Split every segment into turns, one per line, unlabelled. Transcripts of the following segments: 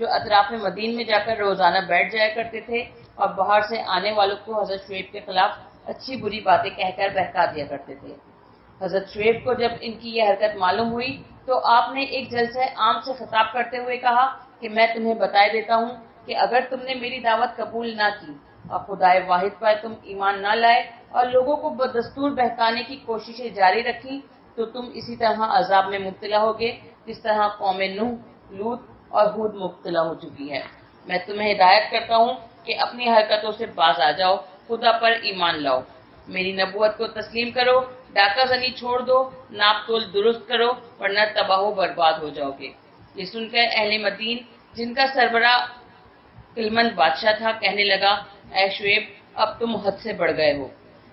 جو اطراف مدین میں جا کر روزانہ بیٹھ جایا کرتے تھے اور باہر سے آنے والوں کو حضرت شعیب کے خلاف اچھی بری باتیں کہہ کر بہکا دیا کرتے تھے۔ حضرت شعیب کو جب ان کی یہ حرکت معلوم ہوئی تو آپ نے ایک جلسہ عام سے خطاب کرتے ہوئے کہا کہ میں تمہیں بتائے دیتا ہوں کہ اگر تم نے میری دعوت قبول نہ کی اور خدائے واحد پر تم ایمان نہ لائے اور لوگوں کو بدستور بہکانے کی کوششیں جاری رکھی تو تم اسی طرح عذاب میں مبتلا ہوگے جس طرح قوم نوح، لوط اور ہود مبتلا ہو چکی ہے۔ میں تمہیں ہدایت کرتا ہوں کہ اپنی حرکتوں سے باز آ جاؤ، خدا پر ایمان لاؤ، میری نبوت کو تسلیم کرو، ڈاکہ زنی چھوڑ دو، ناپ تول درست کرو ورنہ تباہ و برباد ہو جاؤ گے۔ یہ سن کر اہل مدین، جن کا سربراہ کلمند بادشاہ تھا، کہنے لگا، اے شعیب، اب تم حد سے بڑھ گئے ہو۔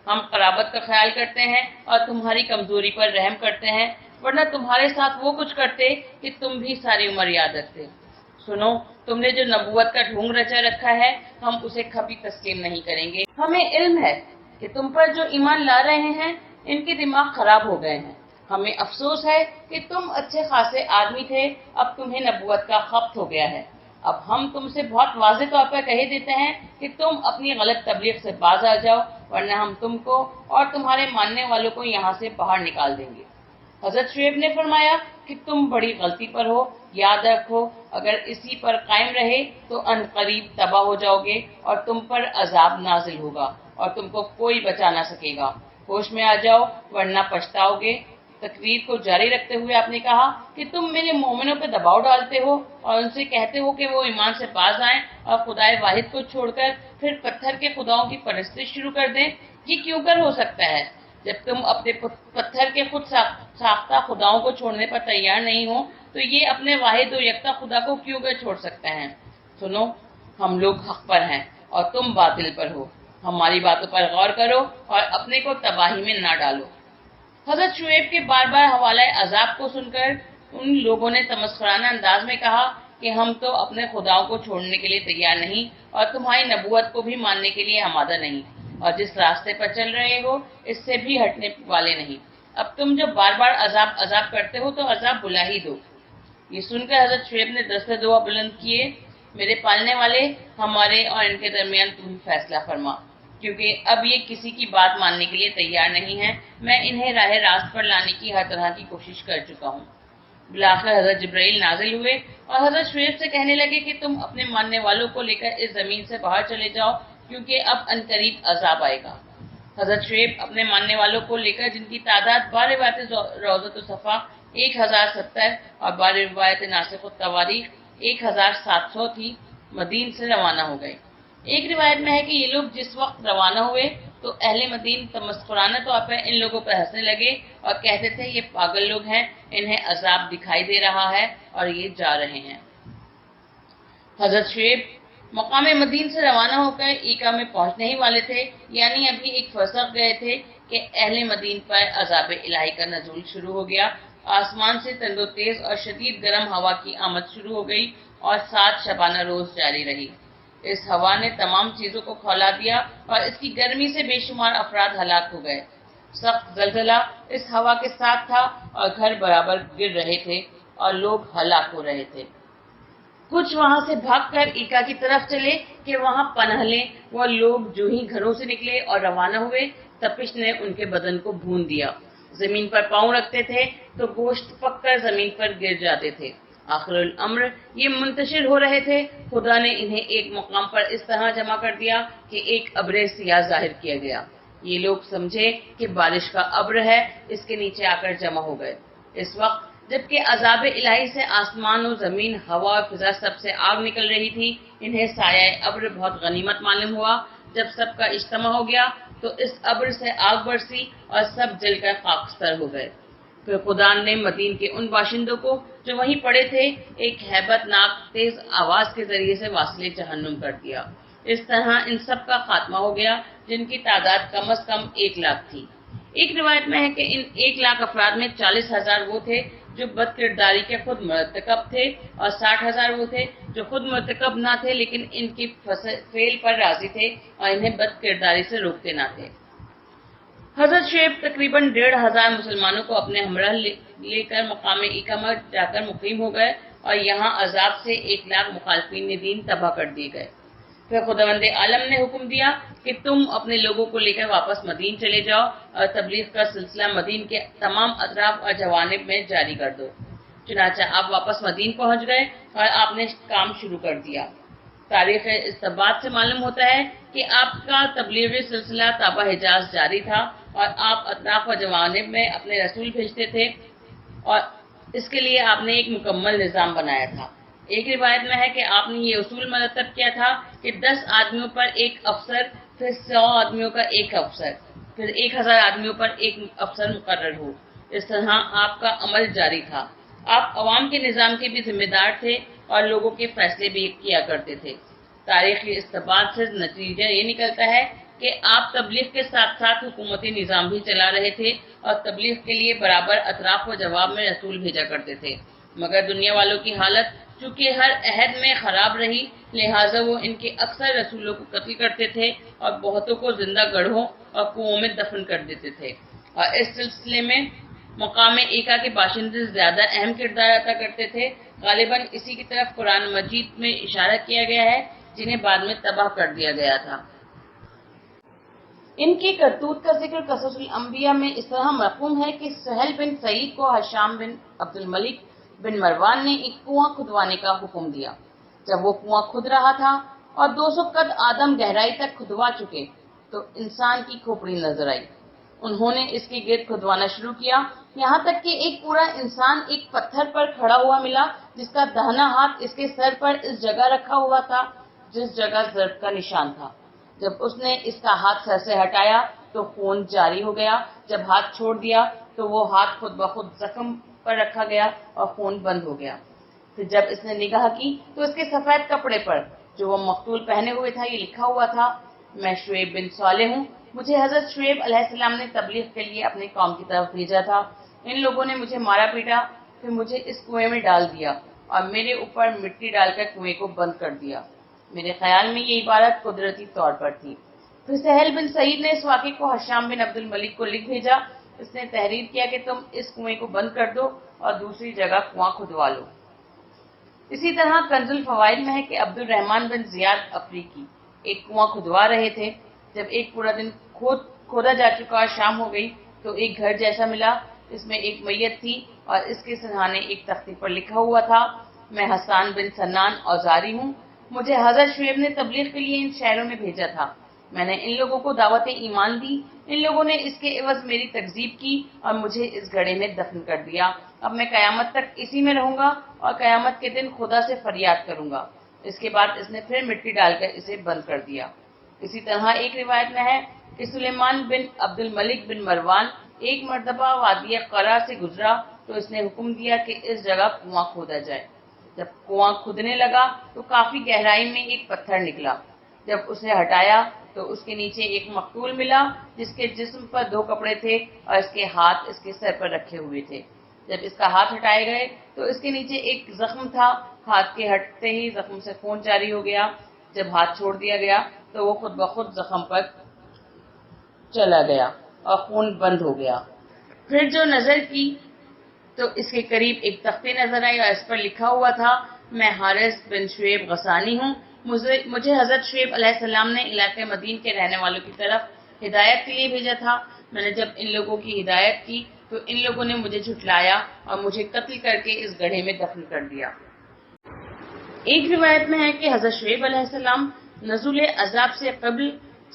ہم قرابت کا خیال کرتے ہیں اور تمہاری کمزوری پر رحم کرتے ہیں، ورنہ تمہارے ساتھ وہ کچھ کرتے کہ تم بھی ساری عمر یاد رکھتے۔ سنو، تم نے جو نبوت کا ڈھونگ رچا رکھا ہے، ہم اسے کبھی تسلیم نہیں کریں گے۔ ہمیں علم ہے کہ تم پر جو ایمان لا رہے ہیں ان کے دماغ خراب ہو گئے ہیں۔ ہمیں افسوس ہے کہ تم اچھے خاصے آدمی تھے، اب تمہیں نبوت کا خبت ہو گیا ہے۔ اب ہم تم سے بہت واضح طور پر کہہ دیتے ہیں کہ تم اپنی غلط تبلیغ سے باز آ جاؤ ورنہ ہم تم کو اور تمہارے ماننے والوں کو یہاں سے باہر نکال دیں گے۔ حضرت شعیب نے فرمایا کہ تم بڑی غلطی پر ہو، یاد رکھو اگر اسی پر قائم رہے تو ان قریب تباہ ہو جاؤ گے اور تم پر عذاب نازل ہوگا اور تم کو کوئی بچا نہ سکے گا۔ ہوش میں آ جاؤ ورنہ پچھتاؤ گے۔ تقریر کو جاری رکھتے ہوئے آپ نے کہا کہ تم میرے مومنوں پہ دباؤ ڈالتے ہو اور ان سے کہتے ہو کہ وہ ایمان سے باز آئیں اور خدائے واحد کو چھوڑ کر پھر پتھر کے خداؤں کی پرستش شروع کر دیں۔ یہ کیوں کر ہو سکتا ہے؟ جب تم اپنے پتھر کے خود ساختہ خداؤں کو چھوڑنے پر تیار نہیں ہو تو یہ اپنے واحد و یکتا خدا کو کیوں کر چھوڑ سکتے ہیں؟ سنو، ہم لوگ حق پر ہیں اور تم باطل پر ہو، ہماری باتوں پر غور کرو اور اپنے کو تباہی میں نہ ڈالو۔ حضرت شعیب کے بار بار حوالہ عذاب کو سن کر ان لوگوں نے تمسخرانہ انداز میں کہا کہ ہم تو اپنے خداؤں کو چھوڑنے کے لیے تیار نہیں اور تمہاری نبوت کو بھی ماننے کے لیے آمادہ نہیں، اور جس راستے پر چل رہے ہو اس سے بھی ہٹنے والے نہیں۔ اب تم جو بار بار عذاب کرتے ہو تو عذاب بلا ہی دو۔ یہ سن کر حضرت شعیب نے دست دعا بلند کیے، میرے پالنے والے، ہمارے اور ان کے درمیان تم فیصلہ فرما، کیونکہ اب یہ کسی کی بات ماننے کے لیے تیار نہیں ہے۔ میں انہیں راہ راست پر لانے کی ہر طرح کی کوشش کر چکا ہوں۔ بالآخر حضرت جبرائیل نازل ہوئے اور حضرت شعیب سے کہنے لگے کہ تم اپنے ماننے والوں کو لے کر اس زمین سے باہر چلے جاؤ کیونکہ اب عنقریب عذاب آئے گا۔ حضرت شعیب اپنے ماننے والوں کو لے کر، جن کی تعداد بار روایت روضۃ الصفا 1070 اور بار روایت ناسخ التواریخ 1700 تھی، مدین سے روانہ ہو گئے۔ ایک روایت میں ہے کہ یہ لوگ جس وقت روانہ ہوئے تو اہل مدین تمسخرانہ طور پر ان لوگوں پر ہنسنے لگے اور کہتے تھے یہ پاگل لوگ ہیں، انہیں عذاب دکھائی دے رہا ہے اور یہ جا رہے ہیں۔ حضرت شعیب مقام مدین سے روانہ ہو کر ایکا میں پہنچنے ہی والے تھے، یعنی ابھی ایک فرسخ گئے تھے کہ اہل مدین پر عذاب الہی کا نزول شروع ہو گیا۔ آسمان سے تند و تیز اور شدید گرم ہوا کی آمد شروع ہو گئی اور 7 شبانہ روز جاری رہی۔ اس ہوا نے تمام چیزوں کو کھولا دیا اور اس کی گرمی سے بے شمار افراد ہلاک ہو گئے۔ سخت زلزلہ اس ہوا کے ساتھ تھا اور گھر برابر گر رہے تھے اور لوگ ہلاک ہو رہے تھے۔ کچھ وہاں سے بھاگ کر ایکا کی طرف چلے کہ وہاں پناہ لیں۔ وہ لوگ جو ہی گھروں سے نکلے اور روانہ ہوئے، تپش نے ان کے بدن کو بھون دیا۔ زمین پر پاؤں رکھتے تھے تو گوشت پک کر زمین پر گر جاتے تھے۔ آخر الامر یہ منتشر ہو رہے تھے، خدا نے انہیں ایک مقام پر اس طرح جمع کر دیا کہ ایک ابر سیاہ ظاہر کیا گیا۔ یہ لوگ سمجھے کہ بارش کا ابر ہے، اس کے نیچے آ کر جمع ہو گئے۔ اس وقت جبکہ عذاب الہی سے آسمان و زمین، ہوا اور فضا سب سے آگ نکل رہی تھی، انہیں سایہ ابر بہت غنیمت معلوم ہوا۔ جب سب کا اجتماع ہو گیا تو اس ابر سے آگ برسی اور سب جل کر خاکستر ہو گئے۔ پھر خدا نے مدین کے ان باشندوں کو جو وہیں پڑے تھے ایک ہیبت ناک تیز آواز کے ذریعے سے واصل جہنم کر دیا۔ اس طرح ان سب کا خاتمہ ہو گیا جن کی تعداد کم از کم 1 لاکھ تھی۔ ایک روایت میں ہے کہ ان 1 لاکھ افراد میں 40,000 وہ تھے جو بد کرداری کے خود مرتکب تھے اور 60,000 وہ تھے جو خود مرتکب نہ تھے لیکن ان کی فعل پر راضی تھے اور انہیں بد کرداری سے روکتے نہ تھے۔ حضرت شعیب تقریباً 1,500 مسلمانوں کو اپنے ہمراہ لے کر مقام ایکا میں جا کر مقیم ہو گئے اور یہاں عذاب سے 1,00,000 مخالفین دین تباہ کر دیے گئے۔ پھر خداوند عالم نے حکم دیا کہ تم اپنے لوگوں کو لے کر واپس مدین چلے جاؤ اور تبلیغ کا سلسلہ مدین کے تمام اطراف اور جوانب میں جاری کر دو۔ چنانچہ آپ واپس مدین پہنچ گئے اور آپ نے کام شروع کر دیا۔ تاریخ استبات سے معلوم ہوتا ہے کہ آپ کا تبلیغی سلسلہ تابع حجاز جاری تھا اور آپ اطراف و جوانب میں اپنے رسول بھیجتے تھے، اور اس کے لیے آپ نے ایک مکمل نظام بنایا تھا۔ ایک روایت میں ہے کہ آپ نے یہ اصول مرتب کیا تھا کہ 10 آدمیوں پر ایک افسر، پھر 100 آدمیوں کا ایک افسر، پھر 1000 آدمیوں پر ایک افسر مقرر ہو۔ اس طرح آپ کا عمل جاری تھا۔ آپ عوام کے نظام کے بھی ذمہ دار تھے اور لوگوں کے فیصلے بھی کیا کرتے تھے۔ تاریخی استبات سے نتیجہ یہ نکلتا ہے کہ آپ تبلیغ کے ساتھ ساتھ حکومتی نظام بھی چلا رہے تھے اور تبلیغ کے لیے برابر اطراف و جواب میں رسول بھیجا کرتے تھے، مگر دنیا والوں کی حالت چونکہ ہر عہد میں خراب رہی، لہٰذا وہ ان کے اکثر رسولوں کو قتل کرتے تھے اور بہتوں کو زندہ گڑھوں اور کنوؤں میں دفن کر دیتے تھے، اور اس سلسلے میں مقام ایکا کے باشندے زیادہ اہم کردار ادا کرتے تھے۔ غالباً اسی کی طرف قرآن مجید میں اشارہ کیا گیا ہے، جنہیں بعد میں تباہ کر دیا گیا تھا۔ ان کی کرتوت کا ذکر قصص الانبیاء میں اس طرح مرقوم ہے کہ سہل بن سعید کو حشام بن عبد الملک بن مروان نے ایک کنواں کھدوانے کا حکم دیا۔ جب وہ کنواں کھد رہا تھا اور 200 قد آدم گہرائی تک کھدوا چکے تو انسان کی کھوپڑی نظر آئی۔ انہوں نے اس کے گرد کھدوانا شروع کیا، یہاں تک کہ ایک پورا انسان ایک پتھر پر کھڑا ہوا ملا، جس کا داہنا ہاتھ اس کے سر پر اس جگہ رکھا ہوا تھا جس جگہ ضرب کا نشان تھا۔ جب اس نے اس کا ہاتھ سر سے ہٹایا تو خون جاری ہو گیا، جب ہاتھ چھوڑ دیا تو وہ ہاتھ خود بخود زخم پر رکھا گیا اور خون بند ہو گیا۔ پھر جب اس نے نگاہ کی تو اس کے سفید کپڑے پر جو وہ مقتول پہنے ہوئے تھا یہ لکھا ہوا تھا، میں شعیب بن صالح ہوں، مجھے حضرت شعیب علیہ السلام نے تبلیغ کے لیے اپنے قوم کی طرف بھیجا تھا۔ ان لوگوں نے مجھے مارا پیٹا، پھر مجھے اس کنویں میں ڈال دیا اور میرے اوپر مٹی ڈال کر کنویں کو بند کر دیا۔ میرے خیال میں یہ عبارت قدرتی طور پر تھی۔ پھر سہل بن سعید نے اس واقعے کو حشام بن عبد الملک کو لکھ بھیجا۔ اس نے تحریر کیا کہ تم اس کنویں کو بند کر دو اور دوسری جگہ کنواں کھدوا لو۔ اسی طرح کنز الفوائد میں ہے کہ عبد الرحمن بن زیاد افریقی ایک کنواں کھدوا رہے تھے۔ جب ایک پورا دن کھودا جا چکا اور شام ہو گئی تو ایک گھر جیسا ملا، اس میں ایک میت تھی اور اس کے سرہانے ایک تختی پر لکھا ہوا تھا، میں حسان بن سنان اوزاری ہوں، مجھے حضرت شعیب نے تبلیغ کے لیے ان شہروں میں بھیجا تھا۔ میں نے ان لوگوں کو دعوت ایمان دی، ان لوگوں نے اس کے عوض میری تکذیب کی اور مجھے اس گڑھے میں دفن کر دیا۔ اب میں قیامت تک اسی میں رہوں گا اور قیامت کے دن خدا سے فریاد کروں گا۔ اس کے بعد اس نے پھر مٹی ڈال کر اسے بند کر دیا۔ اسی طرح ایک روایت میں ہے کہ سلیمان بن عبد الملک بن مروان ایک مرتبہ وادی قرا سے گزرا تو اس نے حکم دیا کہ اس جگہ کنواں کھودا جائے۔ جب کنواں کھدنے لگا تو کافی گہرائی میں ایک پتھر نکلا۔ جب اسے ہٹایا تو اس کے نیچے ایک مقتول ملا جس کے جسم پر 2 کپڑے تھے اور اس کے ہاتھ اس کے سر پر رکھے ہوئے تھے۔ جب اس کا ہاتھ ہٹائے گئے تو اس کے نیچے ایک زخم تھا، ہاتھ کے ہٹتے ہی زخم سے خون جاری ہو گیا۔ جب ہاتھ چھوڑ دیا گیا تو وہ خود بخود زخم پر چلا گیا اور خون بند ہو گیا۔ پھر جو نظر کی تو اس کے قریب ایک تختی نظر آئی اور اس پر لکھا ہوا تھا، میں حارث بن شعیب غسانی ہوں، مجھے حضرت شعیب علیہ السلام نے علاقے مدین کے رہنے والوں کی طرف ہدایت کے لیے بھیجا تھا۔ میں نے جب ان لوگوں کی ہدایت کی تو ان لوگوں نے مجھے جھٹلایا اور مجھے قتل کر کے اس گڑھے میں دفن کر دیا۔ ایک روایت میں ہے کہ حضرت شعیب علیہ السلام نزول عذاب سے قبل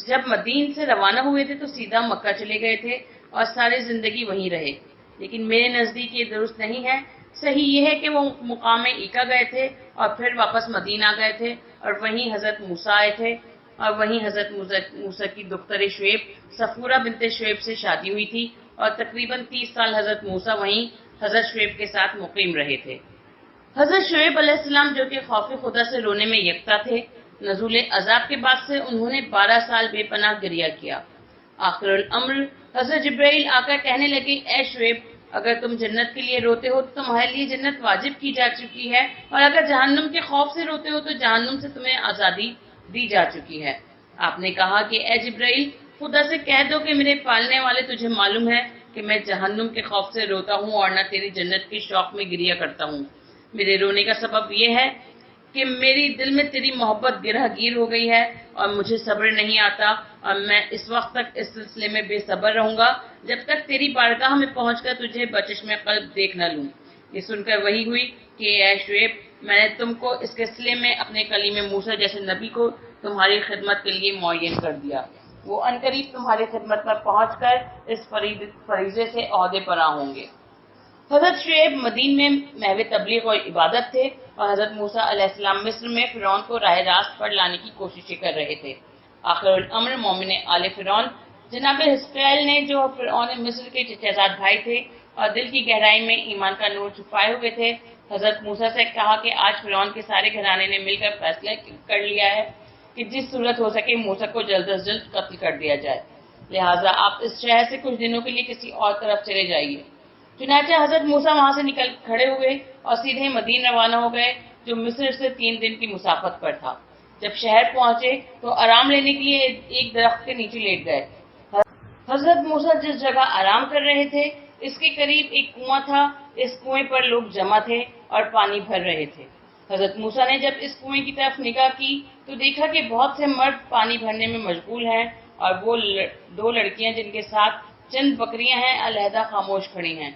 جب مدین سے روانہ ہوئے تھے تو سیدھا مکہ چلے گئے تھے اور ساری زندگی وہیں رہے، لیکن میرے نزدیک یہ درست نہیں ہے۔ صحیح یہ ہے کہ وہ مقام ایکا گئے تھے اور پھر واپس مدینہ گئے تھے اور وہیں حضرت موسیٰ آئے تھے اور وہیں حضرت موسیٰ کی دختر شعیب صفورہ بنت شعیب سے شادی ہوئی تھی اور تقریباً 30 سال حضرت موسیٰ وہیں حضرت شعیب کے ساتھ مقیم رہے تھے۔ حضرت شعیب علیہ السلام جو کہ خوف خدا سے رونے میں یکتا تھے، نزول عذاب کے بعد سے انہوں نے 12 سال بے پناہ گریہ کیا۔ آخر الامر حضرت جبرائیل آ کر کہنے لگے، اے شعیب، اگر تم جنت کے لیے روتے ہو تو تمہارے لیے جنت واجب کی جا چکی ہے، اور اگر جہنم کے خوف سے روتے ہو تو جہنم سے تمہیں آزادی دی جا چکی ہے۔ آپ نے کہا کہ اے جبرائیل، خدا سے کہہ دو کہ میرے پالنے والے تجھے معلوم ہے کہ میں جہنم کے خوف سے روتا ہوں اور نہ تیری جنت کے شوق میں گریہ کرتا ہوں۔ میرے رونے کا سبب یہ ہے کہ میری دل میں تیری محبت گرہ گیر ہو گئی ہے اور مجھے صبر نہیں آتا، اور میں اس وقت تک اس سلسلے میں بے صبر رہوں گا جب تک تیری بارگاہ میں پہنچ کر تجھے بچشم قلب دیکھ نہ لوں۔ یہ سن کر وہی ہوئی کہ اے شعیب، میں نے تم کو اس کے صلے میں اپنے کلیم موسیٰ جیسے نبی کو تمہاری خدمت کے لیے معین کر دیا، وہ عنقریب تمہاری خدمت میں پہنچ کر اس فریضے سے عہدے پر ہوں گے۔ حضرت شعیب مدین میں محو تبلیغ اور عبادت تھے، اور حضرت موسیٰ علیہ السلام مصر میں فرعون کو راہ راست پر لانے کی کوششیں کر رہے تھے۔ آخر الامر مومن آل فرعون جناب حزقیل نے، جو فرعون مصر کے چچا زاد بھائی تھے اور دل کی گہرائی میں ایمان کا نور چھپائے ہوئے تھے، حضرت موسیٰ سے کہا کہ آج فرعون کے سارے گھرانے نے مل کر فیصلہ کر لیا ہے کہ جس صورت ہو سکے موسیٰ کو جلد از جلد قتل کر دیا جائے، لہٰذا آپ اس شہر سے کچھ دنوں کے لیے کسی اور طرف چلے جائیے۔ چنانچہ حضرت موسیٰ وہاں سے نکل کھڑے ہوئے اور سیدھے مدین روانہ ہو گئے، جو مصر سے 3 دن کی مسافت پر تھا۔ جب شہر پہنچے تو آرام لینے کے لیے ایک درخت کے نیچے لیٹ گئے۔ حضرت موسیٰ جس جگہ آرام کر رہے تھے اس کے قریب ایک کنواں تھا، اس کنویں پر لوگ جمع تھے اور پانی بھر رہے تھے۔ حضرت موسیٰ نے جب اس کنویں کی طرف نگاہ کی تو دیکھا کہ بہت سے مرد پانی بھرنے میں مشغول ہیں، اور وہ 2 لڑکیاں جن کے ساتھ چند بکریاں ہیں علیحدہ خاموش کھڑی ہیں۔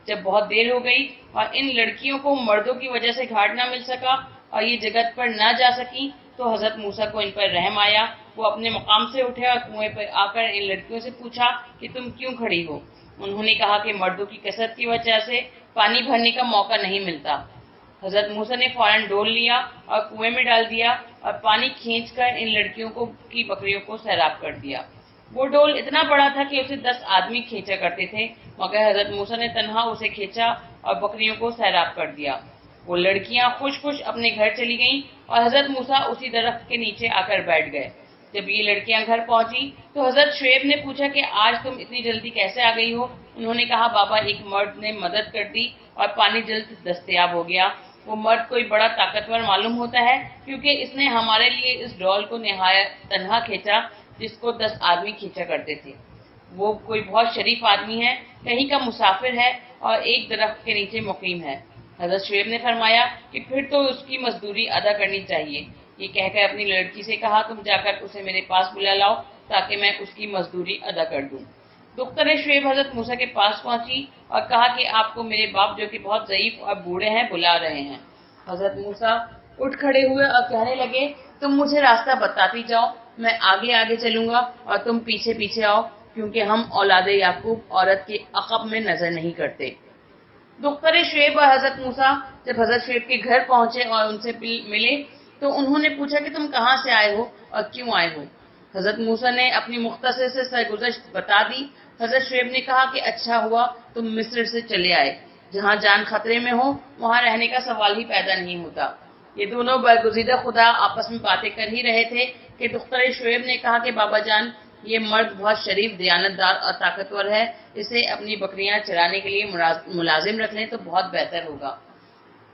جب بہت دیر ہو گئی اور ان لڑکیوں کو مردوں کی وجہ سے گھاٹ نہ مل سکا اور یہ جگت پر نہ جا سکی تو حضرت موسیٰ کو ان پر رحم آیا۔ وہ اپنے مقام سے اٹھے اور کنویں پر آ کر ان لڑکیوں سے پوچھا کہ تم کیوں کھڑی ہو؟ انہوں نے کہا کہ مردوں کی کثرت کی وجہ سے پانی بھرنے کا موقع نہیں ملتا۔ حضرت موسیٰ نے فوراً ڈول لیا اور کنویں میں ڈال دیا اور پانی کھینچ کر ان لڑکیوں کی بکریوں کو سیراب کر دیا۔ وہ ڈول اتنا بڑا تھا کہ اسے 10 آدمی کھینچا کرتے تھے، مگر حضرت موسیٰ نے تنہا اسے کھینچا اور بکریوں کو سیراب کر دیا۔ وہ لڑکیاں خوش خوش اپنے گھر چلی گئیں اور حضرت موسیٰ اسی درخت کے نیچے آ کر بیٹھ گئے۔ جب یہ لڑکیاں گھر پہنچی تو حضرت شعیب نے پوچھا کہ آج تم اتنی جلدی کیسے آ گئی ہو؟ انہوں نے کہا بابا، ایک مرد نے مدد کر دی اور پانی جلد دستیاب ہو گیا۔ وہ مرد کوئی بڑا طاقتور معلوم ہوتا ہے، کیونکہ اس نے ہمارے لیے اس ڈول کو نہایت تنہا کھینچا جس کو 10 آدمی کھینچا کرتے تھے۔ وہ کوئی بہت شریف آدمی ہے، کہیں کا مسافر ہے اور ایک درخت کے نیچے مقیم ہے۔ حضرت شعیب نے فرمایا کہ پھر تو اس کی مزدوری ادا کرنی چاہیے۔ یہ کہہ کر اپنی لڑکی سے کہا تم جا کر اسے میرے پاس بلا لاؤ تاکہ میں اس کی مزدوری ادا کر دوں۔ دختر شعیب حضرت موسیٰ کے پاس پہنچی اور کہا کہ آپ کو میرے باپ جو کہ بہت ضعیف اور بوڑھے ہیں بلا رہے ہیں۔ حضرت موسیٰ اٹھ کھڑے ہوئے اور کہنے لگے تم مجھے راستہ بتاتی جاؤ، میں آگے آگے چلوں گا اور تم پیچھے پیچھے آؤ، کیونکہ ہم اولاد یعقوب عورت کے عقب میں نظر نہیں کرتے۔ دختر شعیب اور حضرت موسیٰ جب حضرت شعیب کے گھر پہنچے اور ان سے ملے تو انہوں نے پوچھا کہ تم کہاں سے آئے ہو اور کیوں آئے ہو؟ حضرت موسیٰ نے اپنی مختصر سے سرگزشت بتا دی۔ حضرت شعیب نے کہا کہ اچھا ہوا تم مصر سے چلے آئے، جہاں جان خطرے میں ہو وہاں رہنے کا سوال ہی پیدا نہیں ہوتا۔ یہ دونوں برگزیدہ خدا آپس میں باتیں کر ہی رہے تھے کہ دختر شعیب نے کہا کہ بابا جان، یہ مرد بہت شریف، دیانتدار اور طاقتور ہے، اسے اپنی بکریاں چرانے کے لیے ملازم رکھ لیں تو بہت بہتر ہوگا۔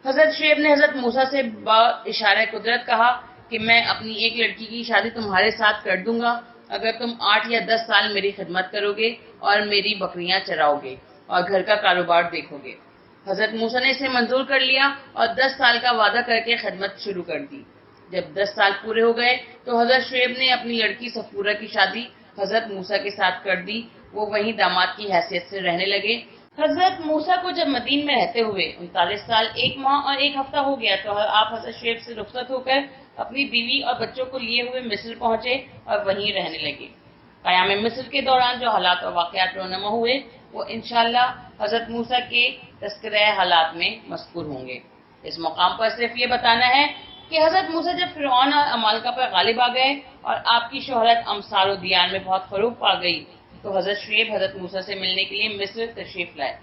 حضرت شعیب نے حضرت موسیٰ سے با اشارہ قدرت کہا کہ میں اپنی ایک لڑکی کی شادی تمہارے ساتھ کر دوں گا اگر تم 8 یا 10 سال میری خدمت کرو گے اور میری بکریاں چراؤ گے اور گھر کا کاروبار دیکھو گے۔ حضرت موسیٰ نے اسے منظور کر لیا اور 10 سال کا وعدہ کر کے خدمت شروع کر دی۔ جب 10 سال پورے ہو گئے تو حضرت شعیب نے اپنی لڑکی صفورہ کی شادی حضرت موسیٰ کے ساتھ کر دی۔ وہ وہیں داماد کی حیثیت سے رہنے لگے۔ حضرت موسیٰ کو جب مدین میں رہتے ہوئے 39 سال 1 ماہ اور 1 ہفتہ ہو گیا تو آپ حضرت شعیب سے رخصت ہو کر اپنی بیوی اور بچوں کو لیے ہوئے مصر پہنچے اور وہیں رہنے لگے۔ قیام مصر کے دوران جو حالات اور واقعات رونما ہوئے وہ انشاءاللہ حضرت موسیٰ کے تذکرہ حالات میں مذکور ہوں گے۔ اس مقام پر صرف یہ بتانا ہے کہ حضرت موسیٰ جب فرعون اور عمالقہ پر غالب آ گئے اور آپ کی شہرت امصار و دیار میں بہت فروغ پا گئی تو حضرت شعیب حضرت موسیٰ سے ملنے کے لیے مصر تشریف لائے۔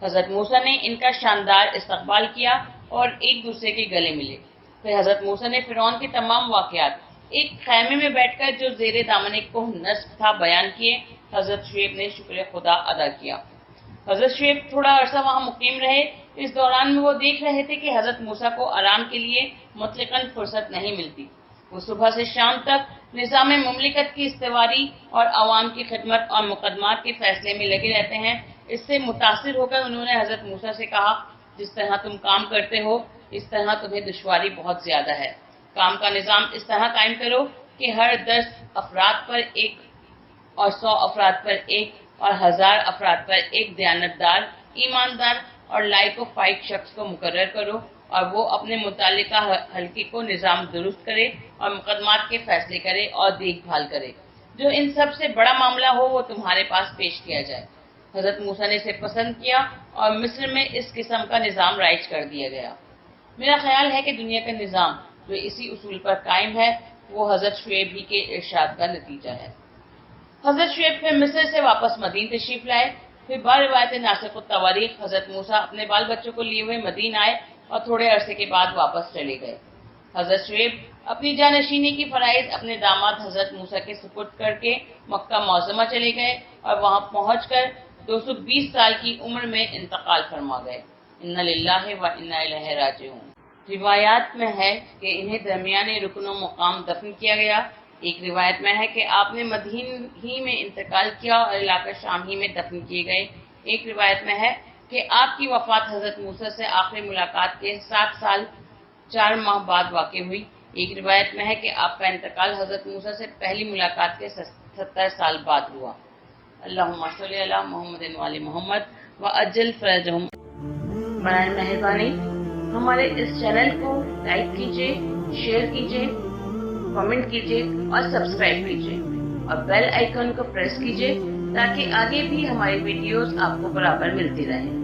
حضرت موسیٰ نے ان کا شاندار استقبال کیا اور ایک دوسرے کے گلے ملے۔ پھر حضرت موسیٰ نے فرعون کے تمام واقعات ایک خیمے میں بیٹھ کر جو زیر دامن کوہ نصب تھا بیان کیے۔ حضرت شعیب نے شکر خدا ادا کیا۔ حضرت شعیب تھوڑا عرصہ وہاں مقیم رہے۔ اس دوران میں وہ دیکھ رہے تھے کہ حضرت موسیٰ کو آرام کے لیے مطلقاً فرصت نہیں ملتی۔ وہ صبح سے شام تک نظام مملکت کی استواری اور عوام کی خدمت اور مقدمات کے فیصلے میں لگے رہتے ہیں۔ اس سے متاثر ہو کر انہوں نے حضرت موسیٰ سے کہا جس طرح تم کام کرتے ہو اس طرح تمہیں دشواری بہت زیادہ ہے۔ کام کا نظام اس طرح قائم کرو کہ ہر 10 افراد پر ایک اور 100 افراد پر ایک اور 1000 افراد پر ایک دیانتدار، ایماندار اور لائق و فائق شخص کو مقرر کرو اور وہ اپنے متعلقہ حلقے کو نظام درست کرے اور مقدمات کے فیصلے کرے اور دیکھ بھال کرے۔ جو ان سب سے بڑا معاملہ ہو وہ تمہارے پاس پیش کیا جائے۔ حضرت موسیٰ نے اسے پسند کیا اور مصر میں اس قسم کا نظام رائج کر دیا گیا۔ میرا خیال ہے کہ دنیا کا نظام جو اسی اصول پر قائم ہے وہ حضرت شعیب ہی کے ارشاد کا نتیجہ ہے۔ حضرت شعیب پھر مصر سے واپس مدین تشریف لائے۔ پھر بروایت ناسخ التواریخ حضرت موسیٰ اپنے بال بچوں کو لیے ہوئے مدین آئے اور تھوڑے عرصے کے بعد واپس چلے گئے۔ حضرت شعیب اپنی جانشینی کی فرائض اپنے داماد حضرت موسیٰ کے سپرد کر کے مکہ معظمہ چلے گئے اور وہاں پہنچ کر 220 سال کی عمر میں انتقال فرما گئے۔ انا للہ و انا الیہ راجعون۔ روایات میں ہے کہ انہیں درمیانے رکن و مقام دفن کیا گیا۔ ایک روایت میں ہے کہ آپ نے مدین ہی میں انتقال کیا اور علاقہ شام ہی میں دفن کیے گئے۔ ایک روایت میں ہے کہ آپ کی وفات حضرت موسیٰ سے آخری ملاقات کے 7 سال 4 ماہ بعد واقع ہوئی۔ ایک روایت میں ہے کہ آپ کا انتقال حضرت موسیٰ سے پہلی ملاقات کے 70 سال بعد ہوا۔ اللہم صلی علی محمد و آل محمد وعجل فرجہم۔ برائے مہربانی ہمارے اس چینل کو لائک کیجیے، شیئر کیجیے، کمنٹ کیجیے اور سبسکرائب کیجیے اور بیل آئیکن کو پریس کیجیے تاکہ آگے بھی ہماری ویڈیوز آپ کو برابر ملتی رہیں۔